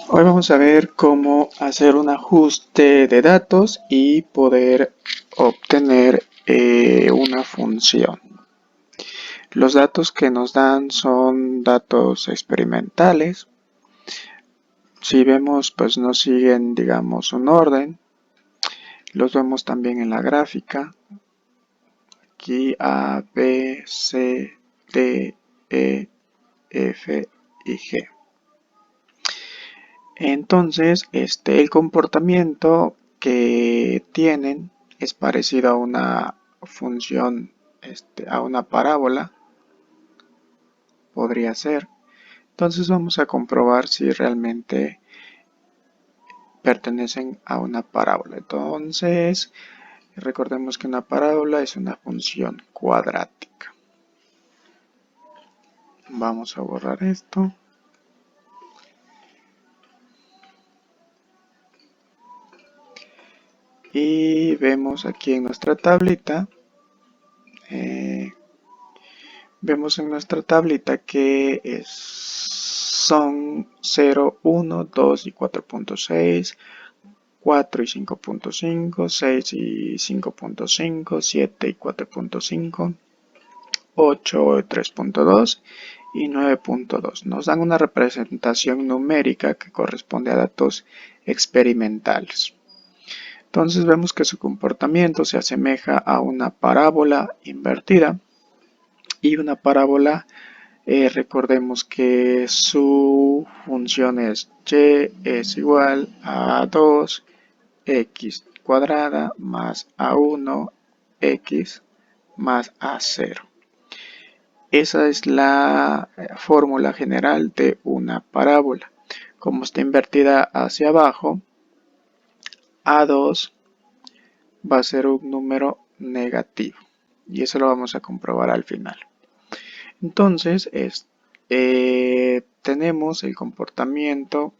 Hoy vamos a ver cómo hacer un ajuste de datos y poder obtener una función. Los datos que nos dan son datos experimentales. Si vemos, pues no siguen, digamos, un orden. Los vemos también en la gráfica. Aquí A, B, C, D, E, F y G. Entonces, el comportamiento que tienen es parecido a una función, a una parábola, podría ser. Entonces vamos a comprobar si realmente pertenecen a una parábola. Entonces, recordemos que una parábola es una función cuadrática. Vamos a borrar esto. Y vemos aquí en nuestra tablita, que son 0, 1, 2 y 4.6, 4 y 5.5, 6 y 5.5, 7 y 4.5, 8 y 3.2 y 9.2. Nos dan una representación numérica que corresponde a datos experimentales. Entonces vemos que su comportamiento se asemeja a una parábola invertida. Y una parábola, recordemos que su función es y es igual a 2x cuadrada más a1 x más a0. Esa es la fórmula general de una parábola. Como está invertida hacia abajo, a2 va a ser un número negativo. Y eso lo vamos a comprobar al final. Entonces, tenemos el comportamiento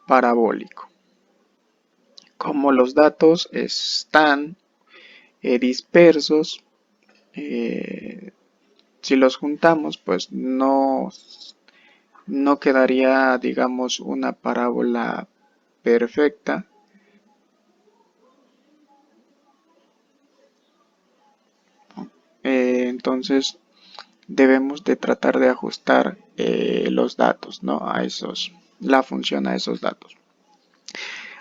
parabólico. Como los datos están dispersos, si los juntamos, pues no quedaría, digamos, una parábola perfecta. Entonces, debemos de tratar de ajustar los datos, ¿no? La función a esos datos.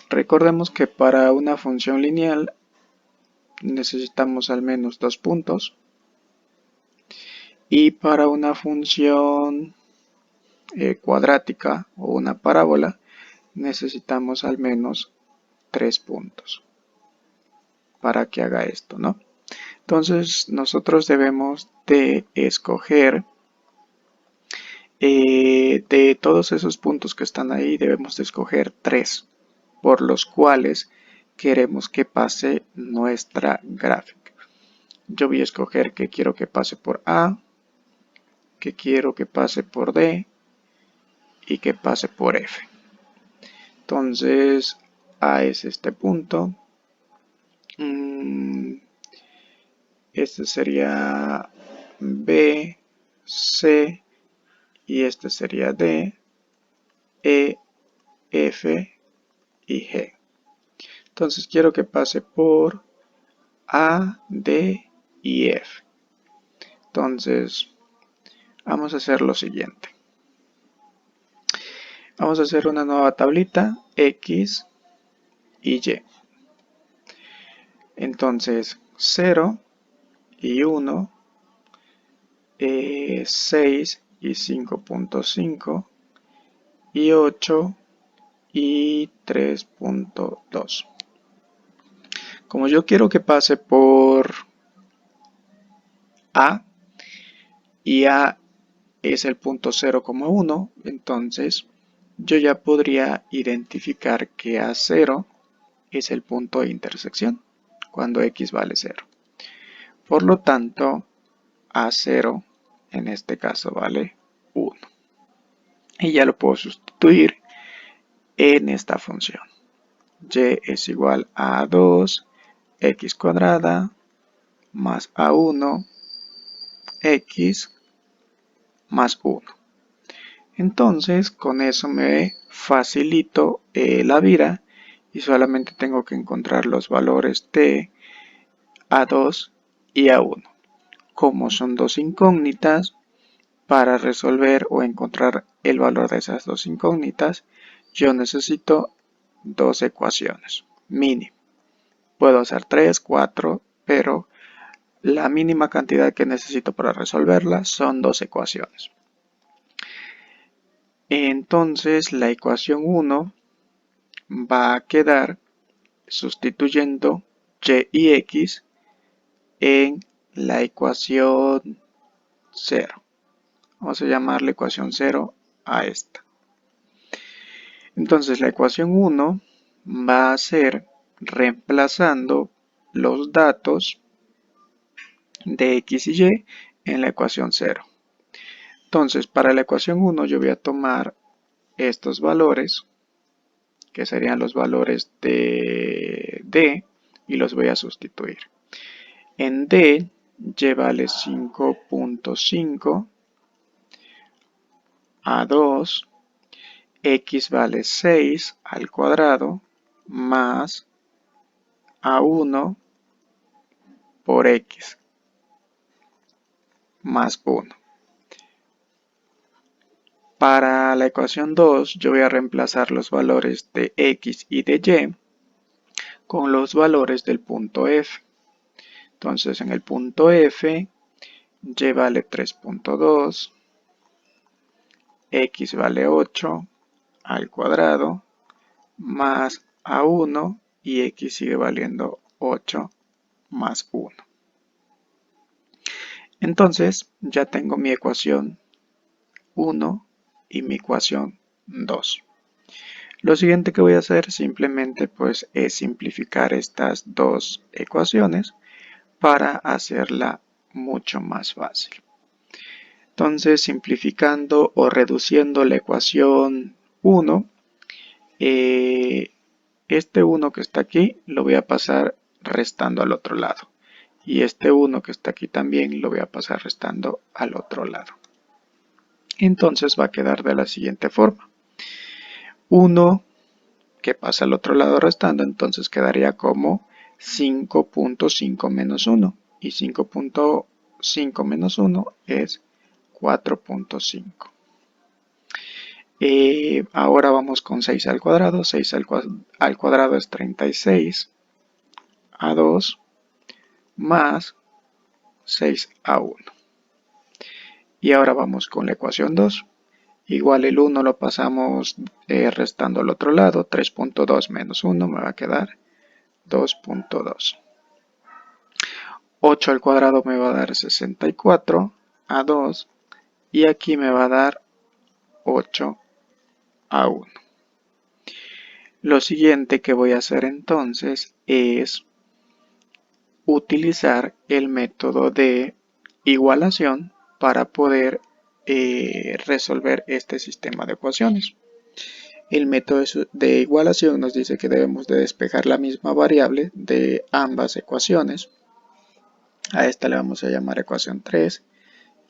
Recordemos que para una función lineal necesitamos al menos 2 puntos y para una función cuadrática o una parábola necesitamos al menos 3 puntos para que haga esto, ¿no? Entonces nosotros debemos de escoger de todos esos puntos que están ahí, debemos de escoger 3 por los cuales queremos que pase nuestra gráfica. Yo voy a escoger que quiero que pase por A, que quiero que pase por D y que pase por F. Entonces, A es este punto. Este sería B, C y este sería D, E, F y G. Entonces quiero que pase por A, D y F. Entonces, vamos a hacer lo siguiente. Vamos a hacer una nueva tablita, X y Y. Entonces, 0 y 1, 6 y 5.5 y 8 y 3.2. Como yo quiero que pase por A y A es el punto 0,1, entonces yo ya podría identificar que A0 es el punto de intersección cuando X vale 0. Por lo tanto, A0 en este caso vale 1. Y ya lo puedo sustituir en esta función. Y es igual a 2x cuadrada más a1 x más 1. Entonces con eso me facilito la vida y solamente tengo que encontrar los valores de A2 y A1. Como son dos incógnitas, para resolver o encontrar el valor de esas dos incógnitas, yo necesito dos ecuaciones mínimo. Puedo hacer 3, 4, pero la mínima cantidad que necesito para resolverla son dos ecuaciones. Entonces la ecuación 1 va a quedar sustituyendo y y x en la ecuación 0. Vamos a llamarle ecuación 0 a esta. Entonces la ecuación 1 va a ser reemplazando los datos de x y y en la ecuación 0. Entonces para la ecuación 1 yo voy a tomar estos valores, que serían los valores de D, y los voy a sustituir. En D, y vale 5.5, A2, x vale 6 al cuadrado, más A1 por x, más 1. Para la ecuación 2, yo voy a reemplazar los valores de x y de y con los valores del punto F. Entonces, en el punto F, y vale 3.2, x vale 8 al cuadrado, más A1 y x sigue valiendo 8 más 1. Entonces, ya tengo mi ecuación 1 y mi ecuación 2. Lo siguiente que voy a hacer simplemente pues es simplificar estas dos ecuaciones para hacerla mucho más fácil. Entonces, simplificando o reduciendo la ecuación 1, este 1 que está aquí lo voy a pasar restando al otro lado. Y este 1 que está aquí también lo voy a pasar restando al otro lado. Entonces va a quedar de la siguiente forma. 1 que pasa al otro lado restando, entonces quedaría como 5.5 menos 1. Y 5.5 menos 1 es 4.5. Ahora vamos con 6 al cuadrado. 6 al cuadrado es 36 a 2 más 6 a 1. Y ahora vamos con la ecuación 2. Igual el 1 lo pasamos restando al otro lado. 3.2 menos 1 me va a quedar 2.2. 8 al cuadrado me va a dar 64 a 2 y aquí me va a dar 8 a 1. Lo siguiente que voy a hacer entonces es utilizar el método de igualación para poder resolver este sistema de ecuaciones. El método de igualación nos dice que debemos de despejar la misma variable de ambas ecuaciones. A esta le vamos a llamar ecuación 3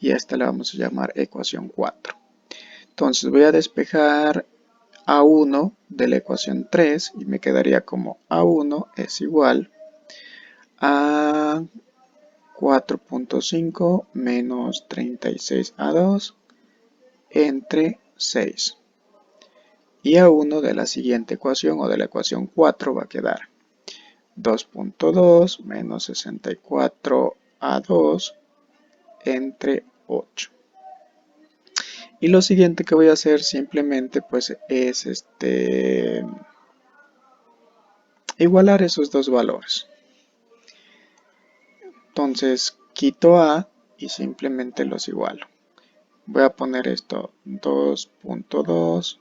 y a esta le vamos a llamar ecuación 4. Entonces voy a despejar A1 de la ecuación 3 y me quedaría como A1 es igual a 4.5 menos 36A2 entre 6. Y A1 de la siguiente ecuación o de la ecuación 4 va a quedar 2.2 menos 64A2 entre 8. Y lo siguiente que voy a hacer simplemente pues es igualar esos dos valores. Entonces quito A y simplemente los igualo. Voy a poner esto 2.2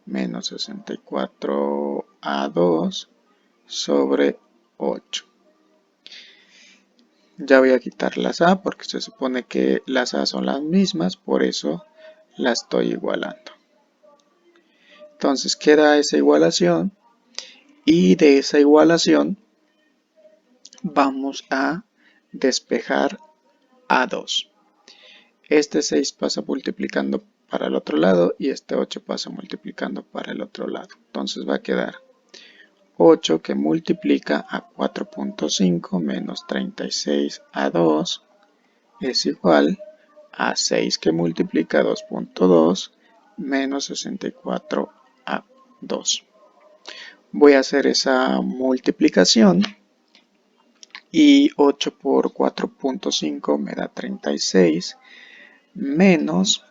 menos 64A2 sobre 8. Ya voy a quitar las A porque se supone que las A son las mismas, por eso la estoy igualando. Entonces queda esa igualación y de esa igualación vamos a despejar A2. Este 6 pasa multiplicando para el otro lado y este 8 pasa multiplicando para el otro lado. Entonces va a quedar 8 que multiplica a 4.5 menos 36 a 2 es igual a 6 que multiplica a 2.2 menos 64 a 2. Voy a hacer esa multiplicación y 8 por 4.5 me da 36 menos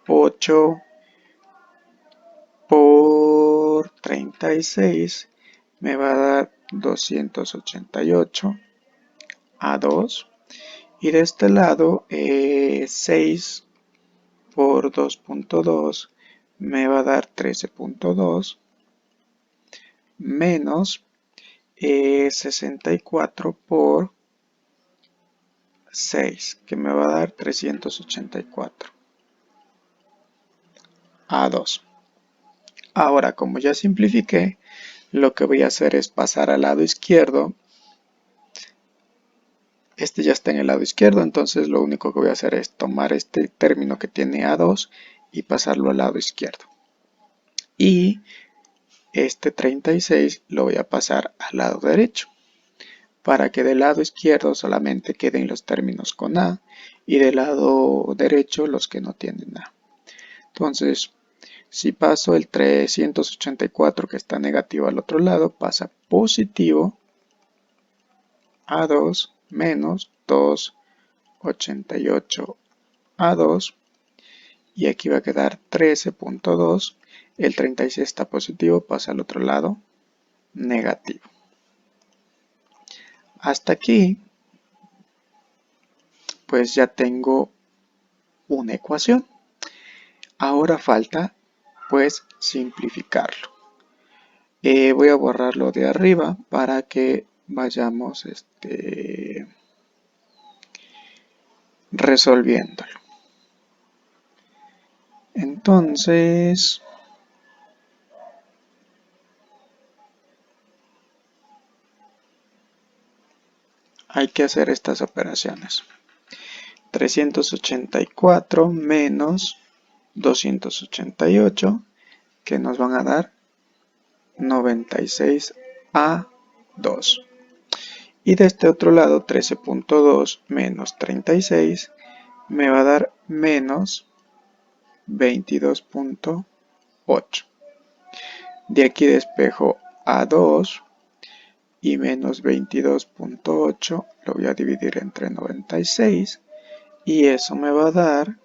8 por 36 me va a dar 288 a 2 y de este lado 6 por 2.2 me va a dar 13.2 menos 64 por 6 que me va a dar 384 a 2. Ahora, como ya simplifiqué, lo que voy a hacer es pasar al lado izquierdo. Este ya está en el lado izquierdo, entonces lo único que voy a hacer es tomar este término que tiene A2 y pasarlo al lado izquierdo. Y este 36 lo voy a pasar al lado derecho, para que del lado izquierdo solamente queden los términos con A y del lado derecho los que no tienen A. Entonces, si paso el 384 que está negativo al otro lado, pasa positivo a 2 menos 288 a 2 y aquí va a quedar 13.2. El 36 está positivo, pasa al otro lado negativo. Hasta aquí, pues ya tengo una ecuación. Ahora falta pues simplificarlo. Voy a borrarlo de arriba para que vayamos resolviéndolo. Entonces, hay que hacer estas operaciones. 384 menos 288 que nos van a dar 96 a 2. Y de este otro lado 13.2 menos 36 me va a dar menos 22.8. De aquí despejo a 2 y menos 22.8 lo voy a dividir entre 96 y eso me va a dar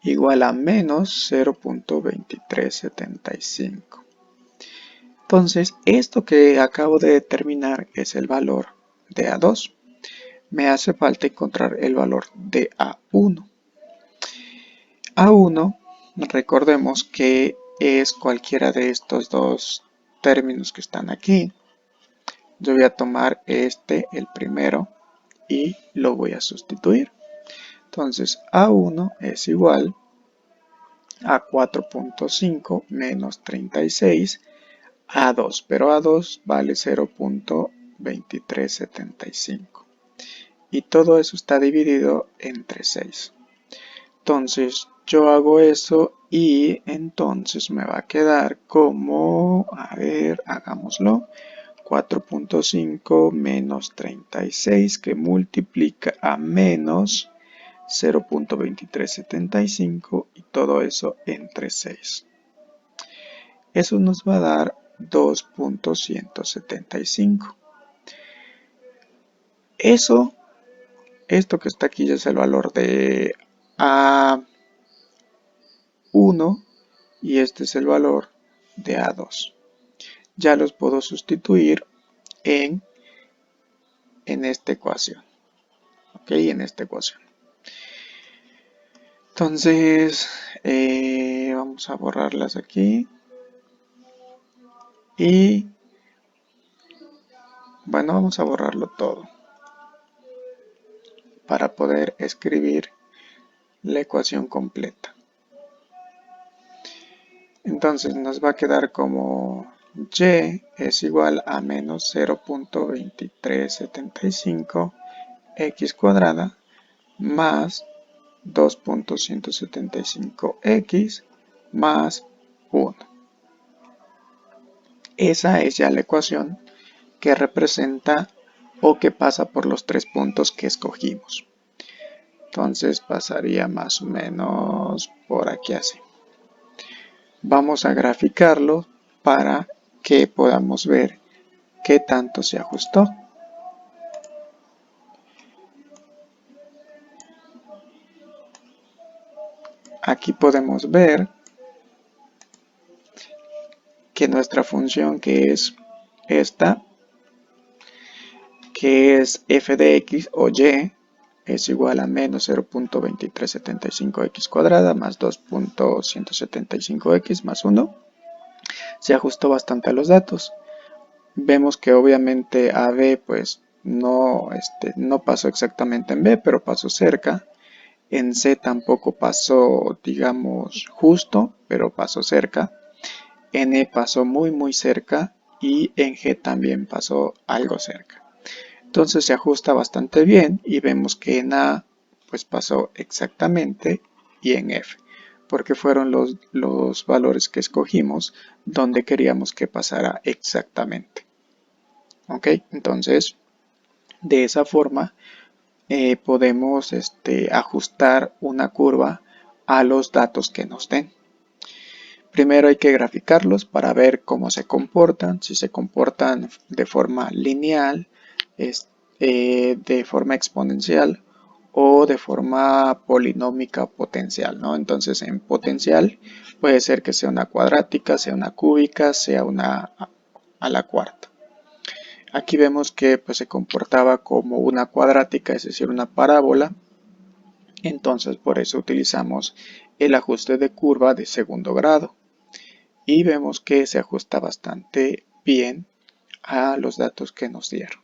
igual a menos 0.2375. Entonces, esto que acabo de determinar es el valor de A2. Me hace falta encontrar el valor de A1. A1, recordemos que es cualquiera de estos dos términos que están aquí. Yo voy a tomar el primero, y lo voy a sustituir. Entonces, A1 es igual a 4.5 menos 36 a 2, pero A2 vale 0.2375 y todo eso está dividido entre 6. Entonces yo hago eso y entonces me va a quedar como, a ver, hagámoslo, 4.5 menos 36 que multiplica a menos 0.2375 y todo eso entre 6. Eso nos va a dar 2.175. Esto que está aquí ya es el valor de A1 y este es el valor de A2. Ya los puedo sustituir en esta ecuación. ¿Ok? En esta ecuación. Entonces, vamos a borrarlas aquí. Y, bueno, vamos a borrarlo todo para poder escribir la ecuación completa. Entonces nos va a quedar como y es igual a menos 0.2375 x cuadrada más 2.175x más 1. Esa es ya la ecuación que representa o que pasa por los tres puntos que escogimos. Entonces pasaría más o menos por aquí así. Vamos a graficarlo para que podamos ver qué tanto se ajustó. Aquí podemos ver que nuestra función, que es esta, que es f de x o y, es igual a menos 0.2375x cuadrada más 2.175x más 1. Se ajustó bastante a los datos. Vemos que obviamente AB pues no pasó exactamente en B, pero pasó cerca. En C tampoco pasó, digamos, justo, pero pasó cerca. En E pasó muy cerca y en G también pasó algo cerca. Entonces se ajusta bastante bien y vemos que en A pues pasó exactamente y en F, porque fueron los valores que escogimos donde queríamos que pasara exactamente. ¿Ok? Entonces, de esa forma podemos ajustar una curva a los datos que nos den. Primero hay que graficarlos para ver cómo se comportan, si se comportan de forma lineal, de forma exponencial o de forma polinómica potencial, ¿no? Entonces en potencial puede ser que sea una cuadrática, sea una cúbica, sea una a la cuarta. Aquí vemos que pues, se comportaba como una cuadrática, es decir, una parábola. Entonces por eso utilizamos el ajuste de curva de segundo grado. Y vemos que se ajusta bastante bien a los datos que nos dieron.